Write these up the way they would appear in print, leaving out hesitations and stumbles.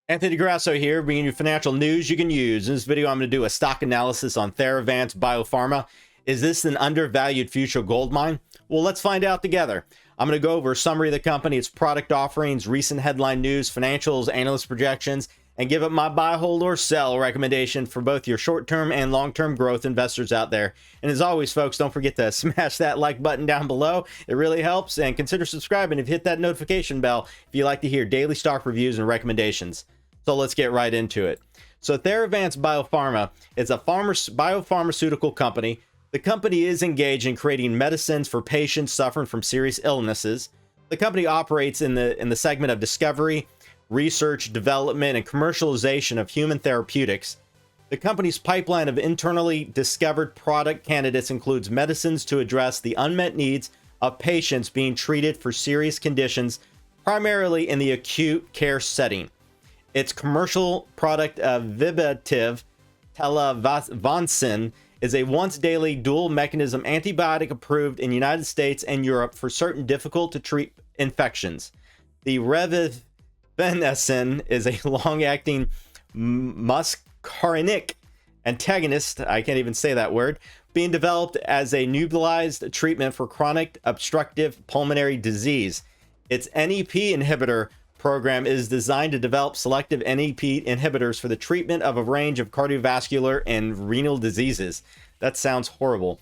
Anthony Grasso here, bringing you financial news you can use. In this video, I'm going to do a stock analysis on Theravance Biopharma. Is this an undervalued future gold mine? Well, let's find out together. I'm going to go over a summary of the company, its product offerings, recent headline news, financials, analyst projections, and give it my buy, hold, or sell recommendation for both your short-term and long-term growth investors out there. And as always, folks, don't forget to smash that like button down below. It really helps. And consider subscribing if you hit that notification bell if you like to hear daily stock reviews and recommendations. So let's get right into it. So Theravance Biopharma is a biopharmaceutical company. The company is engaged in creating medicines for patients suffering from serious illnesses. The company operates in the segment of discovery, research, development, and commercialization of human therapeutics. The company's pipeline of internally discovered product candidates includes medicines to address the unmet needs of patients being treated for serious conditions, primarily in the acute care setting. Its commercial product, Vibativ Telavancin, is a once-daily dual-mechanism antibiotic approved in the United States and Europe for certain difficult-to-treat infections. The Revefenacin is a long-acting muscarinic antagonist, I can't even say that word, being developed as a nebulized treatment for chronic obstructive pulmonary disease. Its NEP inhibitor program is designed to develop selective NEP inhibitors for the treatment of a range of cardiovascular and renal diseases. That sounds horrible.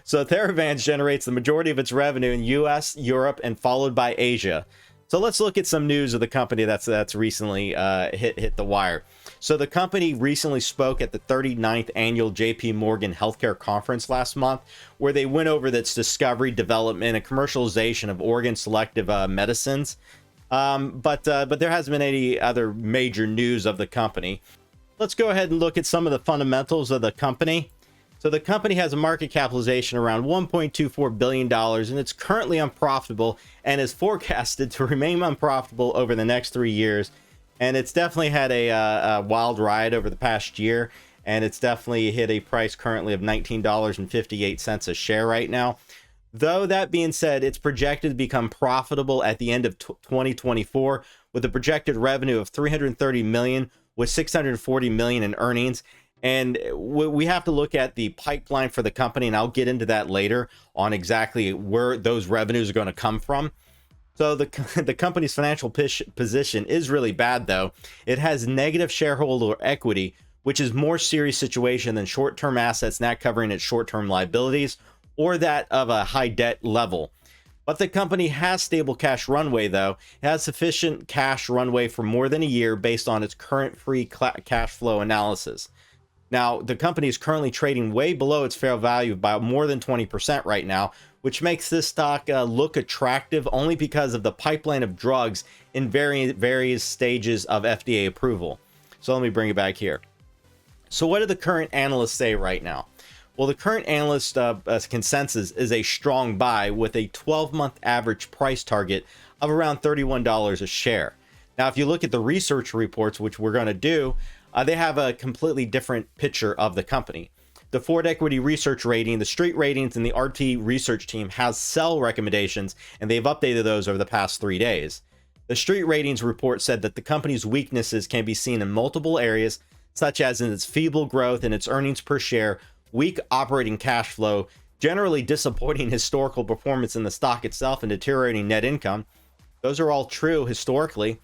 So Theravance generates the majority of its revenue in US, Europe, and followed by Asia. So let's look at some news of the company that's recently hit the wire. So the company recently spoke at the 39th annual JP Morgan Healthcare Conference last month, where they went over its discovery, development, and commercialization of organ selective medicines. But there hasn't been any other major news of the company. Let's go ahead and look at some of the fundamentals of the company. So the company has a market capitalization around $1.24 billion, and it's currently unprofitable and is forecasted to remain unprofitable over the next 3 years. And it's definitely had a wild ride over the past year, and it's definitely hit a price currently of $19.58 a share right now. Though that being said, it's projected to become profitable at the end of 2024 with a projected revenue of $330 million with $640 million in earnings. And we have to look at the pipeline for the company, and I'll get into that later on exactly where those revenues are going to come from. So the company's financial position is really bad, though. It has negative shareholder equity, which is more serious situation than short-term assets not covering its short-term liabilities or that of a high debt level. But the company has stable cash runway, though. It has sufficient cash runway for more than a year based on its current free cash flow analysis. Now, the company is currently trading way below its fair value by more than 20% right now, which makes this stock look attractive only because of the pipeline of drugs in various stages of FDA approval. So let me bring it back here. So what do the current analysts say right now? Well, the current analyst consensus is a strong buy with a 12-month average price target of around $31 a share. Now, if you look at the research reports, which we're going to do, they have a completely different picture of the company. The Ford Equity Research Rating, the Street Ratings, and the RT Research Team has sell recommendations, and they've updated those over the past 3 days. The Street Ratings report said that the company's weaknesses can be seen in multiple areas, such as in its feeble growth and its earnings per share, weak operating cash flow, generally disappointing historical performance in the stock itself, and deteriorating net income. Those are all true historically.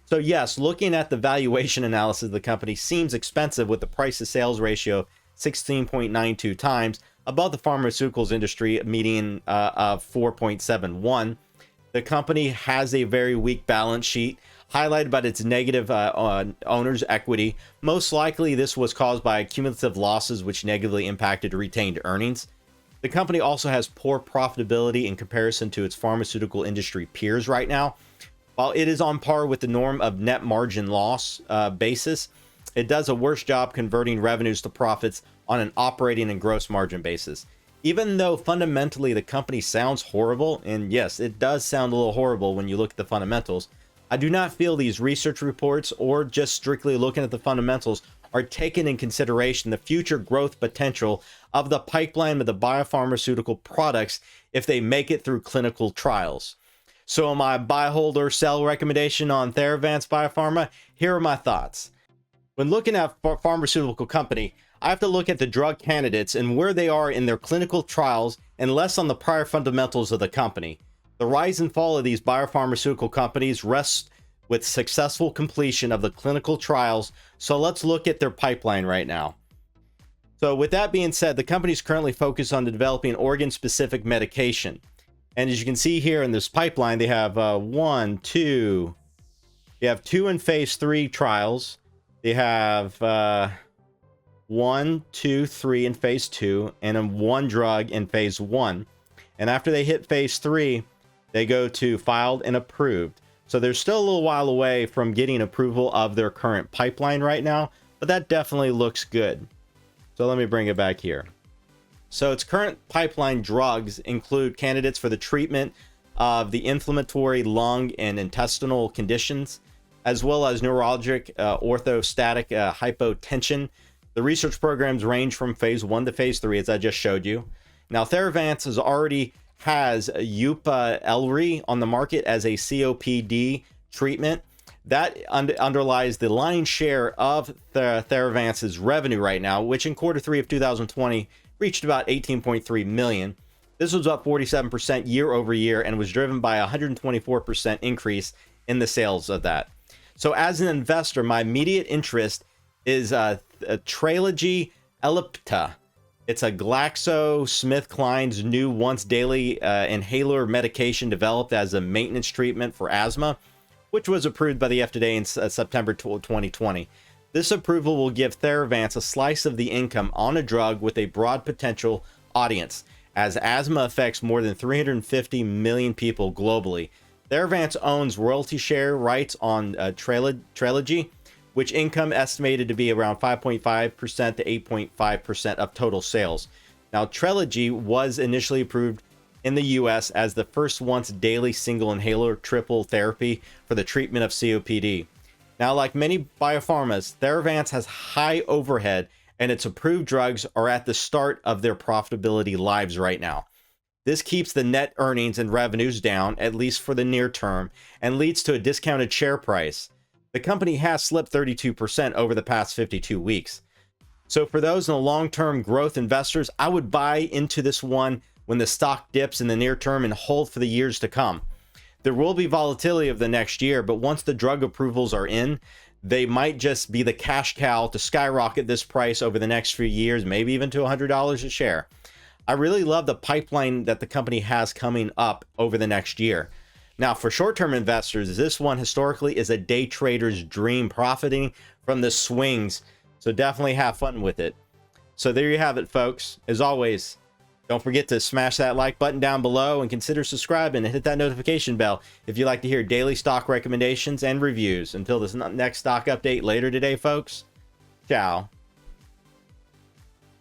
So yes, looking at the valuation analysis of the company seems expensive with the price to sales ratio 16.92 times, above the pharmaceuticals industry median of 4.71. The company has a very weak balance sheet, highlighted by its negative owner's equity. Most likely this was caused by cumulative losses which negatively impacted retained earnings. The company also has poor profitability in comparison to its pharmaceutical industry peers right now. While it is on par with the norm of net margin loss basis, it does a worse job converting revenues to profits on an operating and gross margin basis. Even though fundamentally the company sounds horrible, and yes, it does sound a little horrible when you look at the fundamentals, I do not feel these research reports or just strictly looking at the fundamentals are taking in consideration the future growth potential of the pipeline of the biopharmaceutical products if they make it through clinical trials. So my buy, hold, or sell recommendation on Theravance Biopharma, here are my thoughts. When looking at a pharmaceutical company, I have to look at the drug candidates and where they are in their clinical trials and less on the prior fundamentals of the company. The rise and fall of these biopharmaceutical companies rests with successful completion of the clinical trials, so let's look at their pipeline right now. So with that being said, the company is currently focused on developing organ-specific medication. And as you can see here in this pipeline, they have two in phase 3 trials. They have 1, 2, 3 in phase 2, and then 1 drug in phase 1. And after they hit phase 3, they go to filed and approved. So they're still a little while away from getting approval of their current pipeline right now, but that definitely looks good. So let me bring it back here. So its current pipeline drugs include candidates for the treatment of the inflammatory lung and intestinal conditions, as well as neurologic orthostatic hypotension. The research programs range from phase 1 to phase 3, as I just showed you. Now, Theravance has Elri on the market as a COPD treatment. That underlies the lion's share of Theravance's revenue right now, which in quarter 3 of 2020 reached about 18.3 million. This was up 47% year over year and was driven by a 124% increase in the sales of that. So as an investor, my immediate interest is a Trelegy Ellipta. It's a GlaxoSmithKline's new once daily inhaler medication developed as a maintenance treatment for asthma, which was approved by the FDA in September 2020. This approval will give Theravance a slice of the income on a drug with a broad potential audience, as asthma affects more than 350 million people globally. Theravance owns royalty share rights on Trelegy, which income estimated to be around 5.5% to 8.5% of total sales. Now, Trelegy was initially approved in the US as the first once daily single inhaler triple therapy for the treatment of COPD. Now, like many biopharmas, Theravance has high overhead and its approved drugs are at the start of their profitability lives right now. This keeps the net earnings and revenues down, at least for the near term, and leads to a discounted share price. The company has slipped 32% over the past 52 weeks. So for those in the long-term growth investors, I would buy into this one when the stock dips in the near term and hold for the years to come. There will be volatility of the next year, but once the drug approvals are in, they might just be the cash cow to skyrocket this price over the next few years, maybe even to $100 a share. I really love the pipeline that the company has coming up over the next year. Now, for short-term investors, this one historically is a day trader's dream, profiting from the swings. So definitely have fun with it. So there you have it, folks. As always, don't forget to smash that like button down below and consider subscribing and hit that notification bell if you'd like to hear daily stock recommendations and reviews. Until this next stock update later today, folks. Ciao.